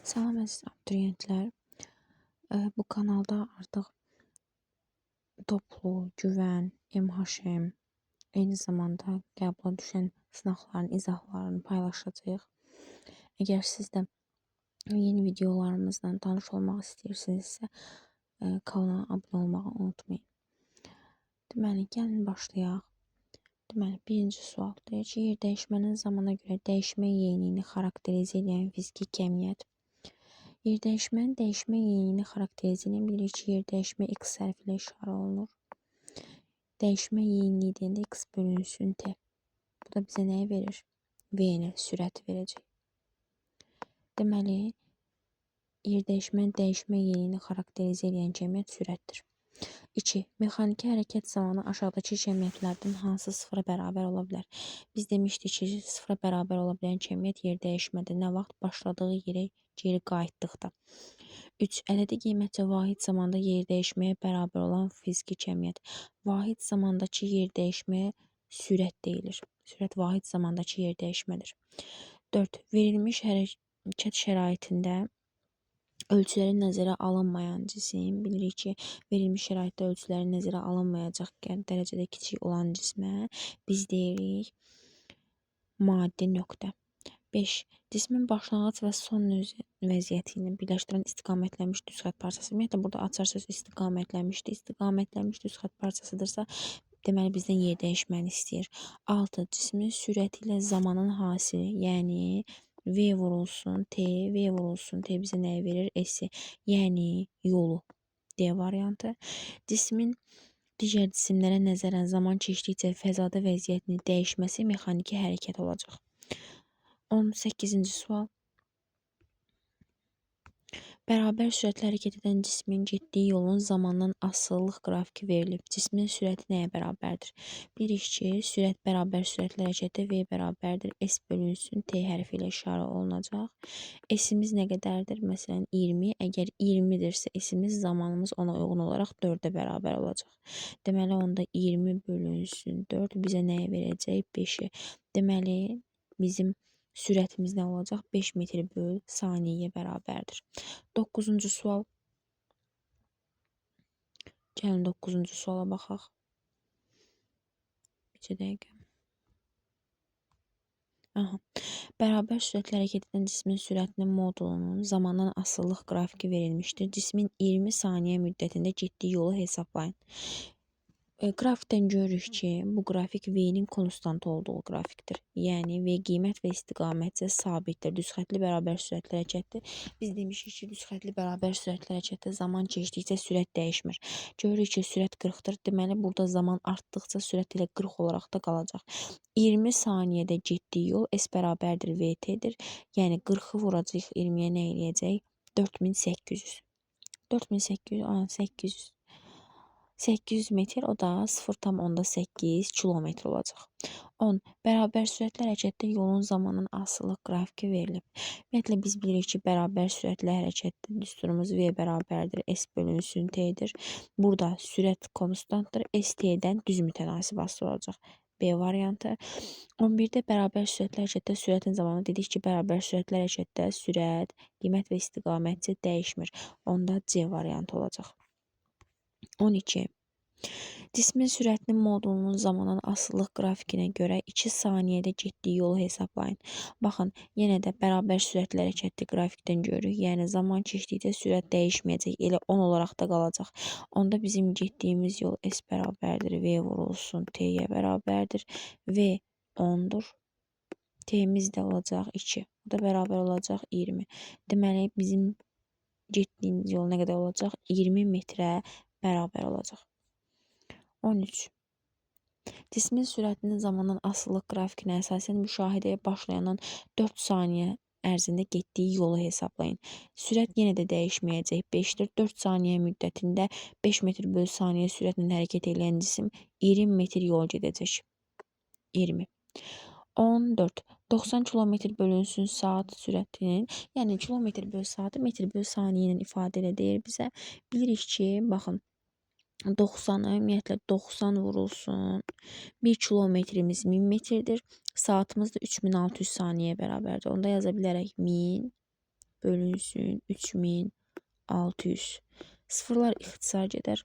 Salam əziz abituriyentlər. Bu kanalda artıq toplu, güvən, MHM, eyni zamanda qəbula düşən sınaqların izahlarını paylaşacağıq. Əgər siz də yeni videolarımızdan tanış olmaq istəyirsinizsə, kanala abunə olmağı unutmayın. Deməli, gəlin başlayaq. Deməli, birinci sual deyir ki, yer dəyişmənin zamana görə dəyişmə yeyniyini xarakterizə edən fiziki kəmiyyət. Yer dəyişmənin dəyişmə yeyniyini xarakterizə edən bilirik ki, yer dəyişmə x hərfi ilə işarə olunur. Dəyişmə yeyniliyi deyəndə x bölünsün t. Bu da bizə nəyi verir? V-ni, sürəti verəcək. Deməli, yer dəyişmənin dəyişmə yeyniyini xarakterizə edən kəmiyyət sürətdir. 2. Mexaniki hərəkət zamanı aşağıdakı kəmiyyətlərdən hansı sıfıra bərabər ola bilər? Biz demişdik ki, sıfıra bərabər ola bilən kəmiyyət yer dəyişmədə nə vaxt başladığı yerə geri qayıtdıqda. 3. Ədədi qiymətcə vahid zamanda yer dəyişməyə bərabər olan fiziki kəmiyyət. Vahid zamandakı yer dəyişməyə sürət deyilir. Sürət vahid zamandakı yer dəyişmədir. 4. Verilmiş hərəkət şəraitində ölçüləri nəzərə alınmayan cisim, bilirik ki, verilmiş şəraitdə ölçüləri nəzərə alınmayacaq dərəcədə kiçik olan cismə biz deyirik maddi nöqtə. 5. Cismin başlanğıc və son vəziyyəti ilə birləşdirən istiqamətlənmiş düz xətt parçası. Ümumiyyətlə, burada açar söz istiqamətlənmişdir. İstiqamətlənmiş düz xətt parçasıdırsa, deməli, bizdən yer dəyişməni istəyir. 6. Cismin sürəti ilə zamanın hasili, yəni V vurulsun T, V vurulsun T bizə nəyi verir? S-i, yəni yolu. D variantı. Cismin digər cisimlərə nəzərən zaman keçdikcə fəzada vəziyyətini dəyişməsi mexaniki hərəkət olacaq. 18-ci sual. Bərabər sürətlə hərəkət edən cismin getdiyi yolun zamandan asılılıq qrafiki verilib. Cismin sürəti nəyə bərabərdir? Bilirik ki, sürət bərabər sürətlə hərəkətdə V bərabərdir. S bölünsün T hərfi ilə işarə olunacaq. S-imiz nə qədərdir? Məsələn, 20. Əgər 20-dirsə, S-imiz zamanımız ona uyğun olaraq 4-ə bərabər olacaq. Deməli, onda 20 bölünsün 4 bizə nəyə verəcək? 5-i. Deməli, bizim sürətimiz nə olacaq? 5 metr böl saniyəyə bərabərdir. 9-cu sual. Gəlin 9-cu suala baxaq. Bir dəqiqə. Bərabər sürətlə hərəkət edən cismin sürətinin modulunun zamandan asılılıq qrafiki verilmişdir. Cismin 20 saniyə müddətində getdiyi yolu hesablayın. Qrafikdən görürük ki, bu qrafik V-nin konstant olduğu qrafikdir. Yəni, V qiymət və istiqamətcə sabitdir. Düzxətli bərabər sürətlə hərəkətdir. Biz demişik ki, düzxətli bərabər sürətlə hərəkətdə zaman keçdikcə sürət dəyişmir. Görürük ki, sürət 40-dır. Deməli, burada zaman artdıqca sürət ilə 40 olaraq da qalacaq. 20 saniyədə getdiyi yol S bərabərdir VT-dir. Yəni, 40-ı vuracaq 20-yə nə eləyəcək? 4800. 800 metr, o da 0,8 kilometr olacaq. 10. Bərabər sürətlə hərəkətdə yolun zamanın asılılıq qrafiki verilib. Ümumiyyətlə, biz bilirik ki, bərabər sürətlə hərəkətdə düsturumuz V bərabərdir, S bölünsün T-dir. Burada sürət konstantdır, S T-dən düz mütənasib asılı olacaq. B variantı. 11-də bərabər sürətlə hərəkətdə sürətin zamanı dedik ki, bərabər sürətlə hərəkətdə sürət, qiymət və istiqamətcə dəyişmir. Onda C variantı olacaq. 12. Cismin sürətinin modulunun zamanın asılılıq qrafikinə görə 2 saniyədə getdiyi yolu hesablayın. Baxın, yenə də bərabər sürətlə hərəkətli qrafikdən görürük. Yəni, zaman keçdikcə sürət dəyişməyəcək, elə 10 olaraq da qalacaq. Onda bizim getdiyimiz yol S bərabərdir, V vurulsun T-yə bərabərdir. V 10-dur. T-miz də olacaq 2. Bu da bərabər olacaq 20. Deməli, bizim getdiyimiz yol nə qədər olacaq? 20 metrə bərabər olacaq. 13. Cismin sürətinin zamandan asılılıq qrafikinə əsasən müşahidəyə başlayandan 4 saniyə ərzində getdiyi yolu hesablayın. Sürət yenə də dəyişməyəcək. 5-dir. 4 saniyə müddətində 5 metr böl saniyə sürətlə hərəkət edən cisim 20 metr yol gedəcək. 20. 14. 90 km bölünsün saat sürətinin, yəni kilometr böl saatı metr böl saniyə ilə ifadə edir bizə. Bilirik ki, baxın, 90-ı, ümumiyyətlə 90 vurulsun. 1 kilometrimiz 1000 metrdir. Saatımız da 3600 saniyəyə bərabərdir. Onda yaza bilərək 1000 bölünsün 3600. Sıfırlar ixtisar gedər.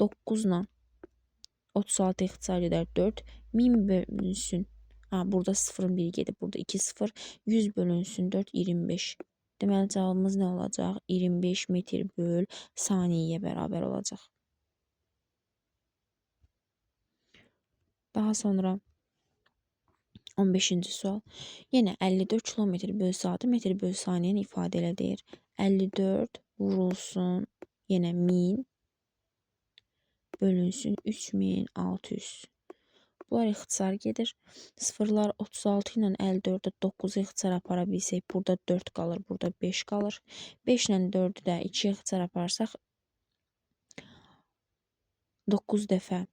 9 ilə 36 ixtisar gedər 4. 1000 bölünsün. Burada sıfırın biri gedib. Burada 2 sıfır. 100 bölünsün 4 25. Deməli cavabımız nə olacaq? 25 metr böl saniyəyə bərabər olacaq. Daha sonra 15-ci sual. Yenə 54 kilometr böl saatı metr böl saniyəni ifadə elə deyir. 54 vurulsun yenə 1000 bölünsün 3600. Bunlar ixtisar gedir. Sıfırlar 36 ilə 54-də 9 ixtisar apara bilsək, burada 4 qalır, burada 5 qalır. 5 ilə 4-ü də 2 ixtisar aparsaq 9 dəfə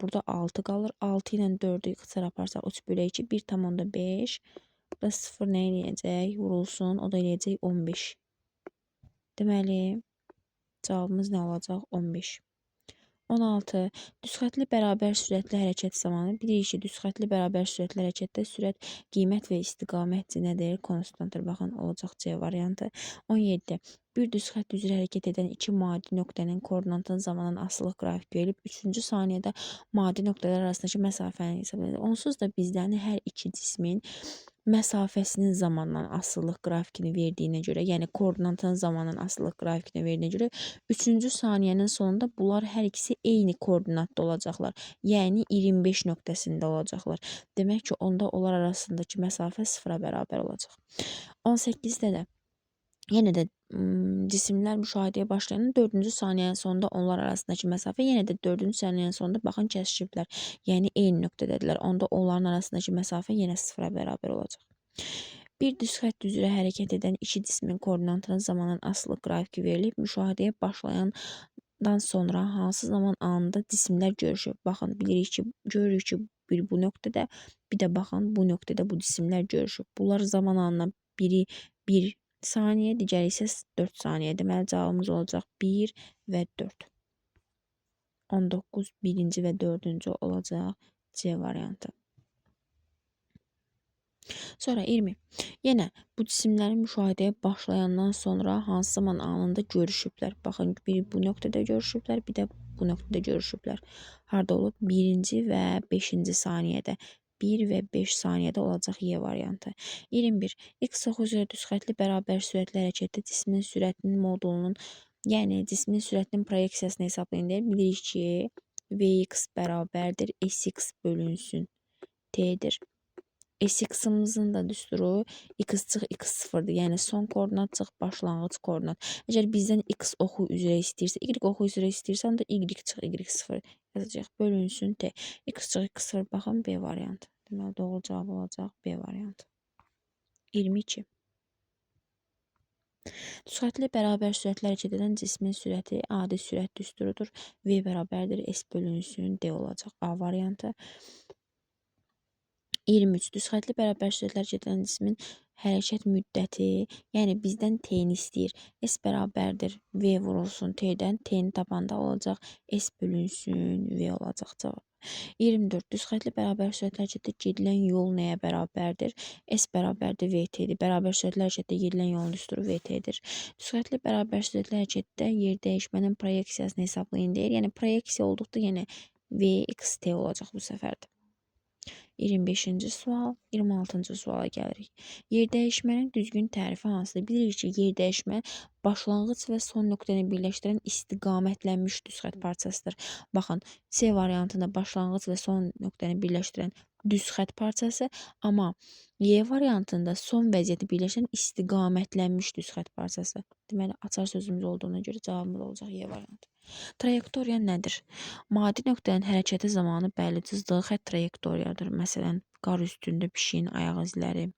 burada 6 qalır. 6 ilə 4-ü ixtisar aparsaq 3 bölü 2 1,5. Burada 0 nə eləyəcək? Vurulsun. O da eləyəcək 15. Deməli cavabımız nə olacaq? 15. 16. Düzxətli bərabər sürətli hərəkət zamanı bilirik ki, düzxətli bərabər sürətli hərəkətdə sürət, qiymət və istiqamət nədir? Konstantdır. Baxın, olacaq C variantı. 17. Bir düzxət üzrə hərəkət edən iki maddi nöqtənin koordinatının zamanın asılılıq qrafik verilib. 3-cü saniyədə maddi nöqtələr arasındakı məsafəni hesab edilir. Onsuz da bizdən hər iki cismin məsafəsinin zamandan asılılıq qrafikini verdiyinə görə, yəni koordinatının zamanın asılılıq qrafikini verdiyinə görə 3-cü saniyənin sonunda bunlar hər ikisi eyni koordinatda olacaqlar. Yəni 25 nöqtəsində olacaqlar. Demək ki, onda onlar arasındakı məsafə 0-a bərabər olacaq. 18-də də yenə də cisimlər müşahidəyə başlayan 4-cü saniyənin sonunda onlar arasındakı məsafə yenə də 4-cü saniyənin sonunda baxın kəsişiblər. Yəni eyni nöqtədədirlər. Onda onların arasındakı məsafə yenə 0-a bərabər olacaq. Bir düz xətt üzrə hərəkət edən iki cismin koordinatının zamanın asılı qrafiki verilib. Müşahidəyə başlayandan sonra hansı zaman anında cisimlər görüşüb? Baxın, bilirik ki, görürük ki, bir bu nöqtədə, bir də baxın bu nöqtədə bu cisimlər görüşüb. Bunlar zaman anına biri 1 saniyə, digəri isə 4 saniyə. Deməli cavabımız olacaq 1 və 4. 19 birinci və 4-cü olacaq C variantı. Sonra 20. Yenə bu cisimlərin müşahidəyə başlayandan sonra hansı zaman anında görüşüblər? Baxın, biri bu nöqtədə görüşüblər, bir də bu nöqtədə görüşüblər. Harda olub? 1-ci və 5-ci saniyədə. 1 və 5 saniyədə olacaq Y variantı. 21. X oxu üzrə düzxətli bərabər sürətli hərəkətdə cismin sürətinin modulunun, yəni cismin sürətinin proyeksiyasını hesablayın deyir. Bilirik ki, Vx bərabərdir Sx bölünsün T'dir. Sx-imizin da düsturu x çıx x0'dır. Yəni son koordinat çıx başlanğıc koordinat. Əgər bizdən x oxu üzrə istəyirsə, y oxu üzrə istəyirsə, onda y çıx y0 yazacaq. Bölünsün T. X çıx x0 baxın B variantı. Deməli doğru cavab olacaq B variantı. 22. Düzxətli bərabər sürətli hərəkət edən cismin sürəti adi sürət düsturudur. V bərabərdir S bölünsün D olacaq. A variantı. 23. Düzxətli bərabər sürətli hərəkət edən cismin hərəkət müddəti, yəni bizdən T-ni istəyir. S bərabərdir V vurulsun T-dən. T-ni tapanda olacaq S bölünsün V olacaq cavab. 24. Düzxətli bərabər sürətli hərəkətdə gedilən yol nəyə bərabərdir? S bərabərdir VT-dir. Bərabər sürətli hərəkətdə gedilən yolun düsturu VT-dir. Düzxətli bərabər sürətli hərəkətdə yer dəyişmənin proyeksiyasını hesablayın deyir. Yəni proyeksiya olduqda yenə VXT olacaq bu səfərdə. 25-ci sual, 26-cı suala gəlirik. Yer dəyişmənin düzgün tərifi hansıdır? Bilirik ki, yer dəyişmə başlanğıc və son nöqtəni birləşdirən istiqamətlənmiş düzxət parçasıdır. Baxın, C variantında başlanğıc və son nöqtəni birləşdirən düzxət parçası, amma Y variantında son vəziyyəti birləşdirən istiqamətlənmiş düzxət parçası. Deməli, açar sözümüz olduğuna görə cavabımız olacaq Y variantı. Trayektoriya nədir? Maddi nöqtənin hərəkəti zamanı bəlli cızdığı xətt trayektoriyadır. Məsələn, qar üstündə pişiyin ayaq izləri.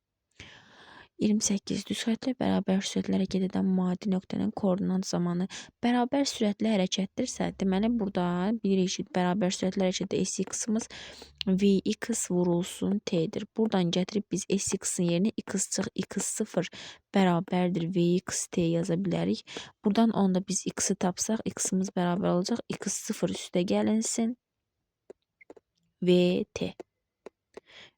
28. Düzxətlə bərabər sürətlə hərəkət edən maddi nöqtənin koordinat zamanı bərabər sürətli hərəkətdirsə, deməli burada bilirik ki, bərabər sürətli hərəkətdə Sx-ımız Vx vurulsun T'dir. Buradan gətirib biz Sx-in yerinə x çıx x0 bərabərdir Vxt yaza bilərik. Buradan onda biz x-i tapsaq, x-ımız bərabər olacaq. x0 üstə gəlinsin Vt.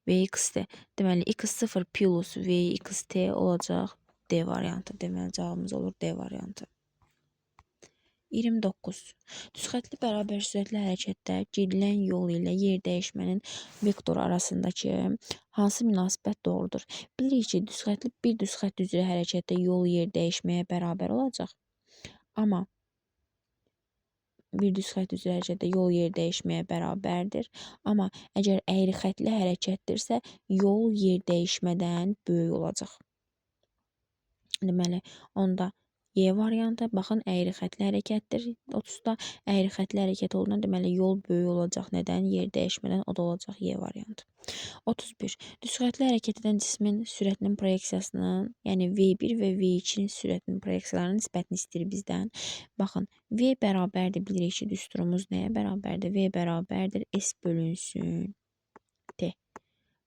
Vxt. Deməli, x0 plus Vxt olacaq D variantı. Deməli cavabımız olur D variantı. 29. Düzxətli bərabər sürətli hərəkətdə gedilən yol ilə yer dəyişmənin vektoru arasındakı hansı münasibət doğrudur? Bilirik ki, bir düzxət üzrə hərəkətdə yol yer dəyişməyə bərabər olacaq. Amma bir düzxət üzrə hərəkətdə yol yer dəyişməyə bərabərdir. Amma əgər əyri xətli hərəkətdirsə, yol yer dəyişmədən böyük olacaq. Deməli, onda Y variantı, baxın, əyri xətli hərəkətdir. 30-da əyri xətli hərəkət olduğundan deməli yol böyük olacaq. Nədən? Yer dəyişmədən, o da olacaq Y variantı. 31. Düzxətli hərəkət edən cismin sürətinin proyeksiyasının, yəni V1 və V2-nin sürətinin proyeksiyalarının nisbətini istəyir bizdən. Baxın, V bərabərdir, bilirik ki, düsturumuz nəyə bərabərdir? V bərabərdir S bölünsün T.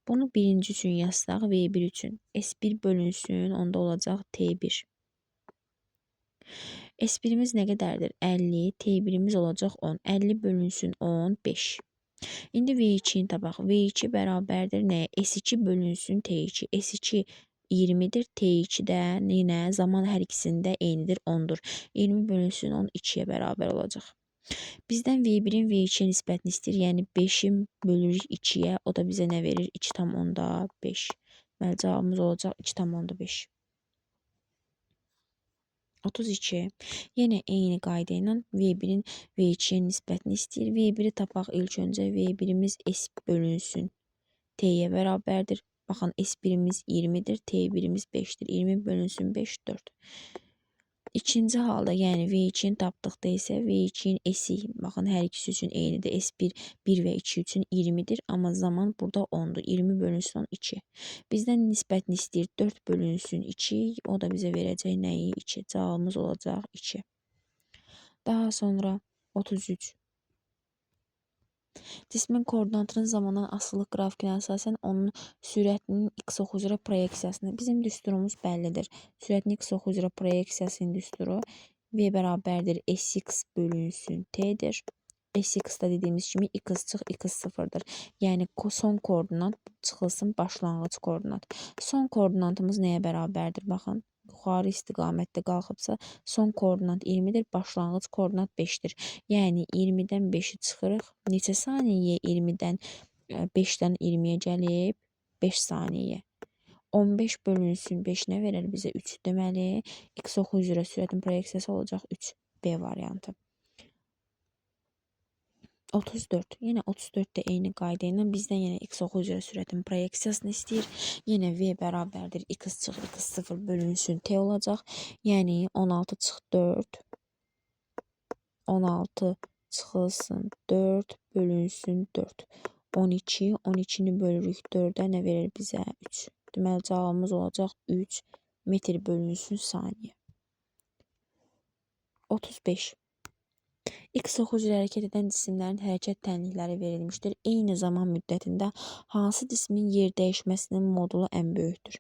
Bunu birinci üçün yazsaq, V1 üçün S1 bölünsün, onda olacaq T1. S1'imiz nə qədərdir? 50, T1'imiz olacaq 10. 50 bölünsün 10, 5. İndi V2'ni tapaq. V2 bərabərdir nəyə? S2 bölünsün T2. S2 20'dir, T2'də yenə zaman hər ikisində eynidir, 10'dur. 20 bölünsün 10, 2'yə bərabər olacaq. Bizdən V1'in V2'yə nisbətini istəyir, yəni 5'i bölürük 2'yə, o da bizə nə verir? 2,5. Deməli, cavabımız olacaq 2,5. 32. Yenə eyni qayda ilə V1'in V2'yə nisbətini istəyir. V1'i tapaq ilk öncə. V1'imiz S bölünsün T'yə bərabərdir. Baxın, S1'imiz 20'dir, T1'imiz 5'dir. 20 bölünsün 5, 4. İkinci halda, yəni V2'ni tapdıqda isə V2'nin S'i, baxın, hər ikisi üçün eynidir. S1, 1 və 2 üçün 20'dir, amma zaman burada 10'dur. 20 bölünsün 2. Bizdən nisbətini istəyir 4 bölünsün 2, o da bizə verəcək nəyi? 2. Cavabımız olacaq 2. Daha sonra 33. Cismin koordinatının zamandan asılılıq qrafikinə əsasən onun sürətinin x oxu üzrə proyeksiyasını. Bizim düsturumuz bəllidir. Sürətinin x oxu üzrə proyeksiyasının düsturu V bərabərdir Sx bölünsün T'dir. Sx-da dediyimiz kimi x çıx x sıfırdır. Yəni son koordinat çıxılsın başlanğıc koordinat. Son koordinatımız nəyə bərabərdir? Baxın, yuxarı istiqamətdə qalxıbsa son koordinat 20'dir, başlanğıc koordinat 5'dir. Yəni 20'dən 5'i çıxırıq. Neçə saniyə 20'dən 5'dən 20'yə gəlib? 5 saniyə. 15 bölünsün 5 nə verər bizə? 3. Deməli, x oxu üzrə sürətin proyeksiyası olacaq 3. B variantı. 34. Yenə 34-də eyni qayda ilə bizdən yenə x oxu üzrə sürətin proyeksiyasını istəyir. Yenə V bərabərdir x çıx x 0 bölünsün T olacaq. Yəni 16 çıx 4. 16 çıxılsın 4 bölünsün 4. 12. 12'ni bölürük 4'ə nə verir bizə? 3. Deməli, cavabımız olacaq 3 metr bölünsün saniyə. 35. X oxu üzrə hərəkət edən cisimlərin hərəkət tənlikləri verilmişdir. Eyni zaman müddətində hansı cismin yer dəyişməsinin modulu ən böyükdür?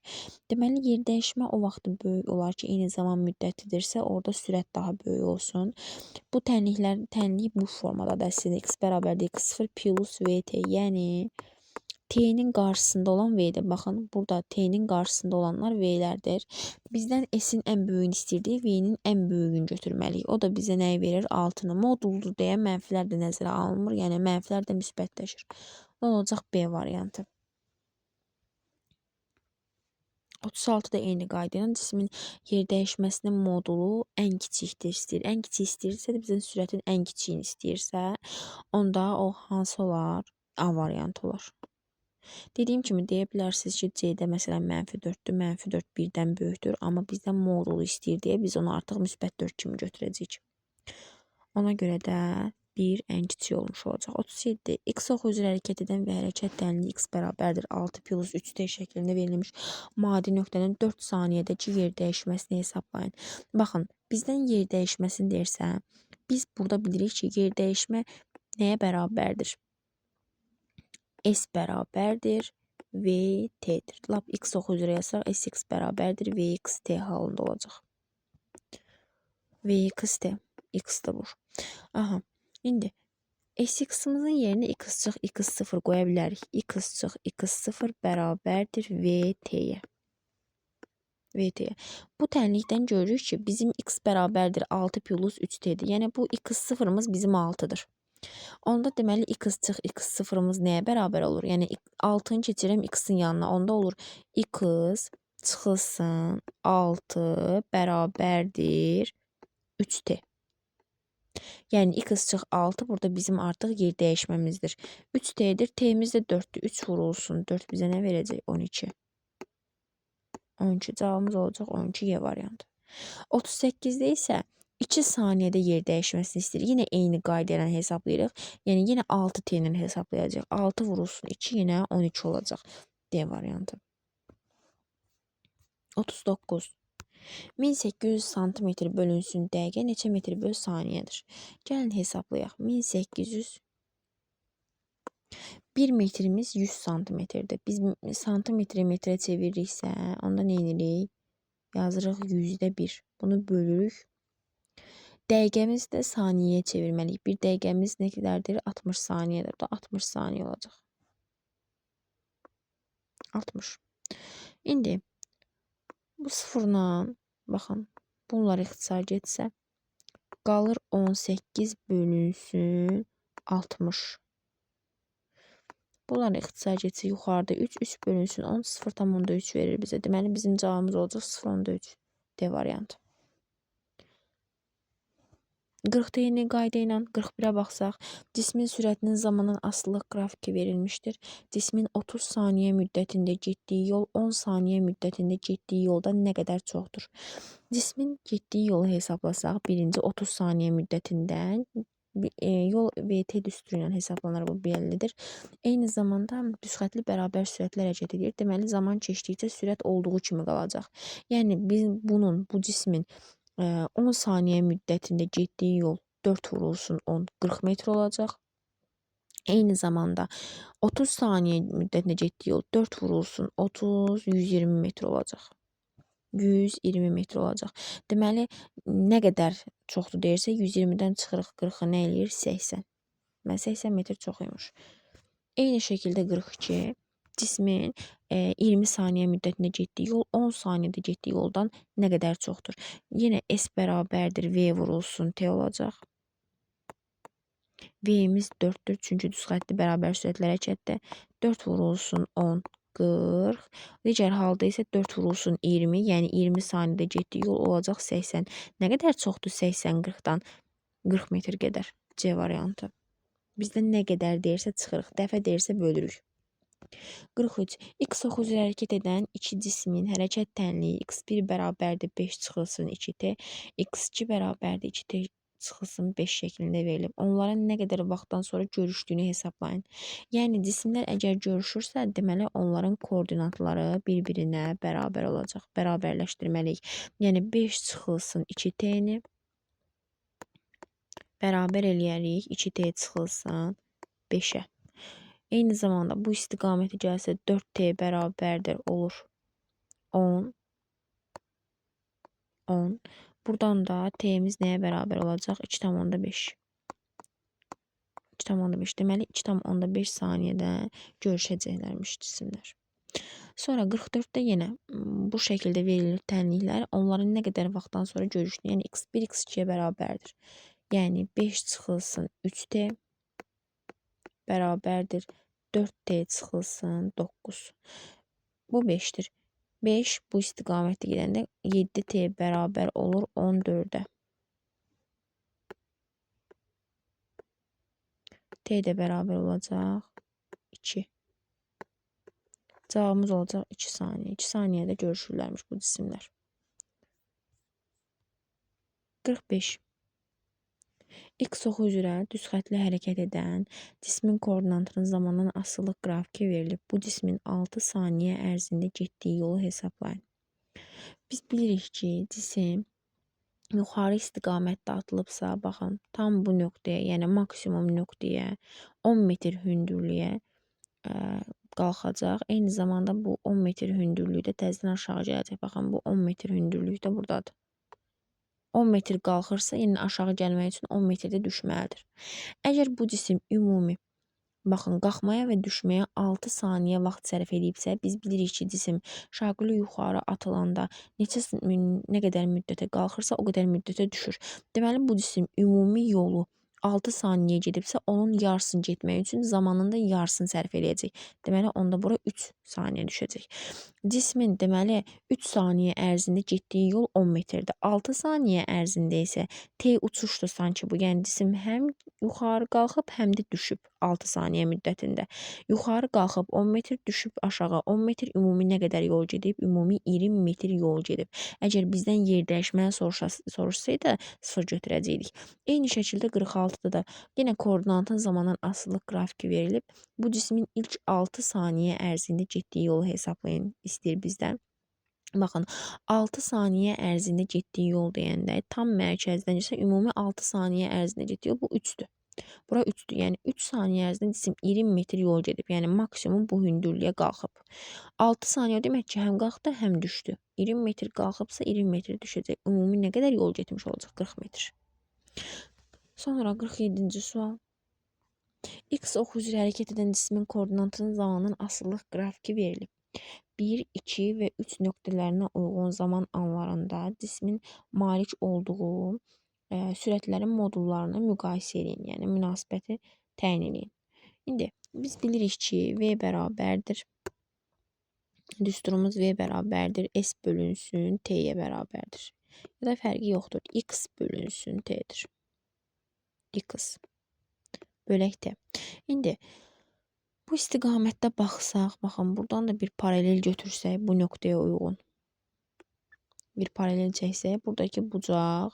Deməli, yer dəyişmə o vaxt böyük olar ki, eyni zaman müddətlidirsə, orada sürət daha böyük olsun. Bu tənlik bu formadadır əslində. X bərabərdir x0 plus vt, yəni T'nin qarşısında olan V'dir. Baxın, burada T'nin qarşısında olanlar V'lərdir. Bizdən S'in ən böyüyünü istəyirdik, V'nin ən böyüyünü götürməliyik. O da bizə nəyi verir? 6'nı. Moduldur deyə mənfilər də nəzərə alınmır, yəni mənfilər də müsbətləşir. O olacaq B variantı. 36-da eyni qayda ilə cismin yer dəyişməsinin modulu ən kiçikdir istəyir. Ən kiçik istəyirsə də bizdən sürətin ən kiçiyini istəyirsə, onda o hansı olar? A variantı olar. Dediyim kimi deyə bilərsiniz ki, C-də məsələn -4'dür, -4 1-dən böyükdür, amma bizdən modulu istəyir deyə biz onu artıq müsbət 4 kimi götürəcəyik. Ona görə də 1 ən kiçik olmuş olacaq. 37. X oxu üzrə hərəkət edən və hərəkət tənliyi x bərabərdir 6 plus 3t şəklində verilmiş maddi nöqtənin 4 saniyədəki yer dəyişməsini hesablayın. Baxın, bizdən yer dəyişməsini deyirsə, biz burada bilirik ki, yer dəyişmə nəyə bərabərdir? S bərabərdir VT'dir. Lap x oxu üzrə yazsaq, Sx bərabərdir Vxt halında olacaq. Vxt, x-də vur. Aha, indi Sx-imizin yerinə x çıx x0 qoya bilərik. X çıx x0 bərabərdir VT-yə. VT. Bu tənlikdən görürük ki, bizim x bərabərdir 6 plus 3t'dir. Yəni bu x sıfırımız bizim 6'dır. Onda deməli x çıx x sıfırımız nəyə bərabər olur? Yəni 6'ını keçirəm x-in yanına. Onda olur x çıxılsın 6 bərabərdir 3t. Yəni x çıx 6 burada bizim artıq yer dəyişməmizdir. 3t'dir. T'miz də 4'dür. 3 vurulsun. 4 bizə nə verəcək? 12. 12 cavabımız olacaq 12Y variantı. 38'də isə 2 saniyədə yer dəyişməsini istəyir. Yenə eyni qayda ilə hesablayırıq. Yəni yenə 6t ilə hesablayacaq. 6 vurulsun 2 yenə 12 olacaq. D variantı. 39. 1800 santimetr bölünsün dəqiqə neçə metr böl saniyədir? Gəlin hesablayaq. 1800 1 metrimiz 100 santimetrdir. Biz santimetre metrə çeviririksə, onda nə edirik? Yazırıq 100'də 1. Bunu bölürük. Dəqiqəmiz də saniyəyə çevirməliyik. Bir dəqiqəmiz nə qədərdir? 60 saniyədir. Bu da 60 saniyə olacaq. 60. İndi bu sıfırla baxın, bunlar ixtisar getsə, qalır 18 bölünsün 60. Bunlar ixtisar getsə yuxarıda 3, 3 bölünsün 10, 0,3 verir bizə. Deməli bizim cavabımız olacaq 0,3. D variantı. 40'da yeni qayda ilə 41'ə baxsaq, cismin sürətinin zamanın asılılıq qrafiki verilmişdir. Cismin 30 saniyə müddətində getdiyi yol 10 saniyə müddətində getdiyi yoldan nə qədər çoxdur? Cismin getdiyi yolu hesablasaq, birinci 30 saniyə müddətindən yol VT düsturu ilə hesablanır, bu bəllidir. Eyni zamanda düzxətli bərabər sürətlə hərəkət edir. Deməli zaman keçdikcə sürət olduğu kimi qalacaq. Yəni biz bu cismin 10 saniyə müddətində getdiyi yol 4 vurulsun 10 40 metr olacaq. Eyni zamanda 30 saniyə müddətində getdiyi yol 4 vurulsun 30 120 metr olacaq. 120 metr olacaq. Deməli nə qədər çoxdur deyirsə 120-dən çıxırıq 40-ı nə eləyir? 80. 80 metr çox imiş. Eyni şəkildə 42 cismin 20 saniyə müddətində getdiyi yol 10 saniyədə getdiyi yoldan nə qədər çoxdur? Yenə S bərabərdir V vurulsun T olacaq. V'miz 4'dür çünki düzxətli bərabər sürətlə hərəkətdə. 4 vurulsun 10 40. Digər halda isə 4 vurulsun 20, yəni 20 saniyədə getdiyi yol olacaq 80. Nə qədər çoxdur 80 40-dan? 40 metr qədər. C variantı. Bizdə nə qədər deyirsə çıxırıq, dəfə deyirsə bölürük. 43. X oxu üzrə hərəkət edən iki cismin hərəkət tənliyi x1 bərabərdir 5 çıxılsın 2t, x2 bərabərdir 2t çıxılsın 5 şəklində verilib. Onların nə qədər vaxtdan sonra görüşdüyünü hesablayın. Yəni cisimlər əgər görüşürsə, deməli onların koordinatları bir-birinə bərabər olacaq. Bərabərləşdirməliyik. Yəni 5 çıxılsın 2t-ni bərabər eləyərik 2t çıxılsın 5-ə. Eyni zamanda bu istiqaməti gəlsə 4t bərabərdir olur 10. 10. Buradan da t'miz nəyə bərabər olacaq? 2,5. 2,5. Deməli 2,5 saniyədə görüşəcəklərmiş cisimlər. Sonra 44'də yenə bu şəkildə verilir tənliklər. Onların nə qədər vaxtdan sonra görüşdüyü, yəni x1 x2-yə bərabərdir. Yəni 5 çıxılsın 3t bərabərdir 4t çıxılsın 9. Bu 5'dir. 5 bu istiqamətdə gedəndə 7t bərabər olur 14'ə. T də bərabər olacaq 2. Cavabımız olacaq 2 saniyə. 2 saniyədə görüşürlərmiş bu cisimlər. 45. X oxu üzrə düz xətlə hərəkət edən cismin koordinatının zamandan asılılıq qrafiki verilib. Bu cismin 6 saniyə ərzində getdiyi yolu hesablayın. Biz bilirik ki, cisim yuxarı istiqamətdə atılıbsa, baxın, tam bu nöqtəyə, yəni maksimum nöqtəyə 10 metr hündürlüyə qalxacaq. Eyni zamanda bu 10 metr hündürlükdə təzədən aşağı gələcək. Baxın, bu 10 metr hündürlükdə buradadır. 10 metr qalxırsa, yəni aşağı gəlmək üçün 10 metrdə düşməlidir. Əgər bu cisim ümumi Baxın, qalxmaya və düşməyə 6 saniyə vaxt sərf edibsə, biz bilirik ki, cisim şaquli yuxarı atılanda nə qədər müddətə qalxırsa, o qədər müddətə düşür. Deməli, bu cisim ümumi yolu 6 saniyə gedibsə, onun yarısını getmək üçün zamanında yarısını sərf edəcək. Deməli, onda bura 3 saniyə düşəcək. Cismin deməli 3 saniyə ərzində getdiyi yol 10 metrdir. 6 saniyə ərzində isə T uçuşdur sanki bu. Yəni cisim həm yuxarı qalxıb, həm də düşüb 6 saniyə müddətində. Yuxarı qalxıb 10 metr, düşüb aşağı 10 metr, ümumi nə qədər yol gedib? Ümumi 20 metr yol gedib. Əgər bizdən yer dəyişməni soruşsaydı, 0 götürəcəkdik. Eyni şəkildə 46-da da yenə koordinatın zamandan asılılıq qrafiki verilib. Bu cismin ilk 6 saniyə ərzində getdiyi yolu hesablayın istəyir bizdən. Baxın, 6 saniyə ərzində getdiyi yol deyəndə tam mərkəzdən isə ümumi 6 saniyə ərzində getdiyi yol bu 3-dür. Bura 3-dür. Yəni 3 saniyə ərzində cisim 20 metr yol gedib. Yəni maksimum bu hündürlüyə qalxıb. 6 saniyə demək ki, həm qalxdı, həm düşdü. 20 metr qalxıbsa 20 metr düşəcək. Ümumi nə qədər yol getmiş olacaq? 40 metr. Sonra 47-ci sual. X oxu üzrə hərəkət edən cismin koordinatının zamandan asılılıq qrafiki verilib. 1, 2 və 3 nöqtələrinə uyğun zaman anlarında cismin malik olduğu sürətlərin modullarını müqayisə edin. Yəni münasibəti təyin edin. İndi biz bilirik ki, V bərabərdir. Düsturumuz V bərabərdir. S bölünsün T'yə bərabərdir. Ya da fərqi yoxdur. X bölünsün T'dir. X bölək T. İndi bu istiqamətdə baxsaq, baxın, buradan da bir paralel götürsək, bu nöqtəyə uyğun bir paralel çəksək, buradakı bucaq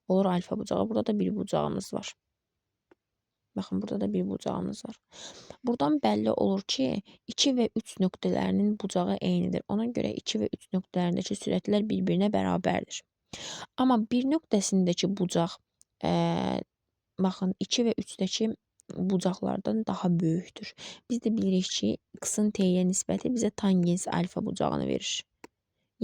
olur alfa bucağı. Burada da bir bucağımız var. Baxın, burada da bir bucağımız var. Buradan bəlli olur ki, 2 və 3 nöqtələrinin bucağı eynidir. Ona görə 2 və 3 nöqtələrindəki sürətlər bir-birinə bərabərdir. Amma bir nöqtəsindəki bucaq, baxın, 2 və 3-dəki bucaqlardan daha böyükdür. Biz də bilirik ki, X-ın T-yə nisbəti bizə tangens alfa bucağını verir.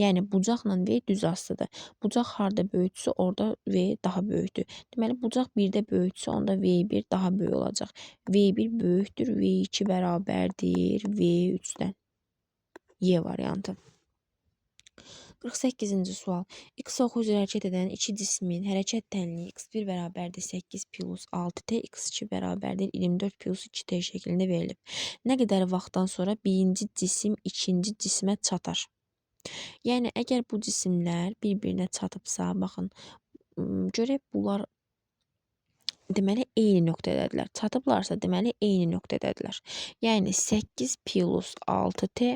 Yəni, bucaqla V düz astıdır. Bucaq harda böyükdürsə, orada V daha böyükdür. Deməli, bucaq 1-də böyükdürsə, onda V1 daha böyük olacaq. V1 böyükdür, V2 bərabərdir, V3-dən. Y variantı. 48-ci sual. X oxu üzrə hərəkət edən iki cismin hərəkət tənliyi x1 bərabərdir 8 plus 6t, x2 bərabərdir 24 plus 2t şəklində verilib. Nə qədər vaxtdan sonra birinci cisim ikinci cisimə çatar? Yəni, əgər bu cisimlər bir-birinə çatıbsa, baxın, görək bunlar deməli eyni nöqtədədirlər. Çatıblarsa, deməli eyni nöqtədədirlər. Yəni, 8 plus 6t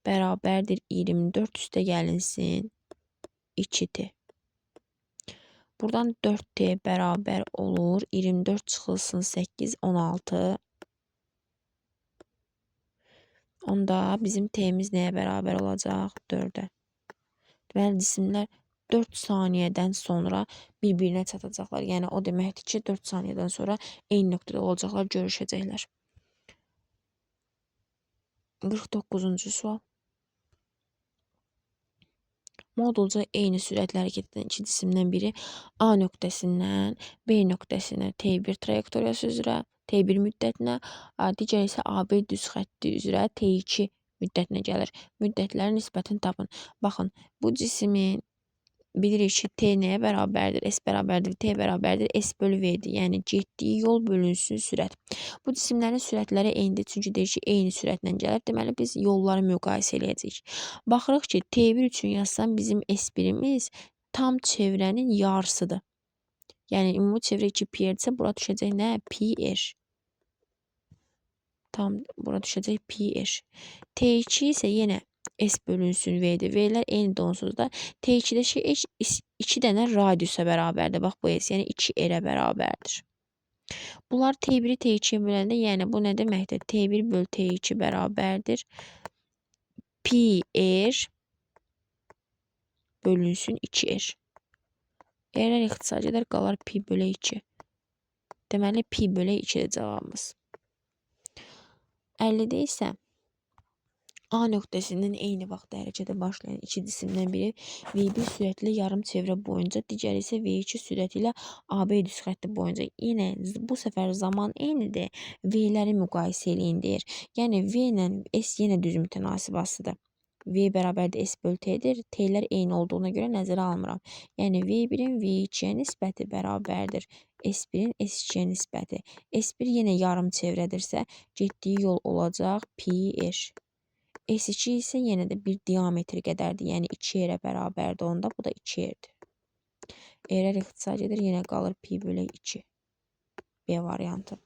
bərabərdir 24 üstə gəlinsin 2t. Buradan 4t bərabər olur. 24 çıxılsın 8, 16. Onda bizim t'miz nəyə bərabər olacaq? 4-ə. Deməli, cisimlər 4 saniyədən sonra bir-birinə çatacaqlar. Yəni, o deməkdir ki, 4 saniyədən sonra eyni nöqtədə olacaqlar, görüşəcəklər. 49-cu sual. Modulca eyni sürətlə hərəkət edən iki cisimdən biri A nöqtəsindən B nöqtəsinə T1 trayektoriyası üzrə T1 müddətinə, digər isə AB düz xətti üzrə T2 müddətinə gəlir. Müddətlərin nisbətini tapın. Baxın, bu cismin bilirik ki, T nəyə bərabərdir? S bərabərdir, T bərabərdir, S bölü V-dir. Yəni, getdiyi yol bölünsün sürət. Bu cisimlərin sürətləri eynidir, çünki deyir ki, eyni sürətlə gəlir. Deməli, biz yolları müqayisə eləyəcəyik. Baxırıq ki, T1 üçün yazsam bizim S1-imiz tam çevrənin yarısıdır. Yəni, ümumi çevrə 2 pi-rdirsə, bura düşəcək nə? Pi-r. Tam bura düşəcək pi-r. T2 isə yenə S bölünsün V-dir. V-lər eyni donsuzda. T2-dəki 2 dənə radiusa bərabərdir. Bax, bu S, yəni 2R-ə bərabərdir. Bunlar T1-i T2-yə böləndə, yəni bu nə deməkdir? T1 bölü T2 bərabərdir. Pi-r bölünsün 2R. R-lər ixtisar edər, qalar pi bölü 2. Deməli, pi bölü 2-dir cavabımız. 50-də isə A nöqtəsindən eyni vaxt hərəkətə başlayan iki cisimdən biri V1 sürətli yarım çevrə boyunca, digəri isə V2 sürəti ilə AB düz xətti boyunca. Yenə bu səfər zaman eynidir. V-ləri müqayisə eləyin deyir. Yəni V ilə S yenə düz mütənasib asıdır. V bərabərdir S bölü T-dir. T'lər eyni olduğuna görə nəzərə almıram. Yəni V1-in V2-yə nisbəti bərabərdir S1-in S2-yə nisbəti. S1 yenə yarım çevrədirsə, getdiyi yol olacaq pi r. S2 isə yenə də bir diametr qədərdir. Yəni 2 r-ə bərabərdir onda. Bu da 2 r-dir. R-lər ixtisar edir. Yenə qalır pi bölü 2. B variantı.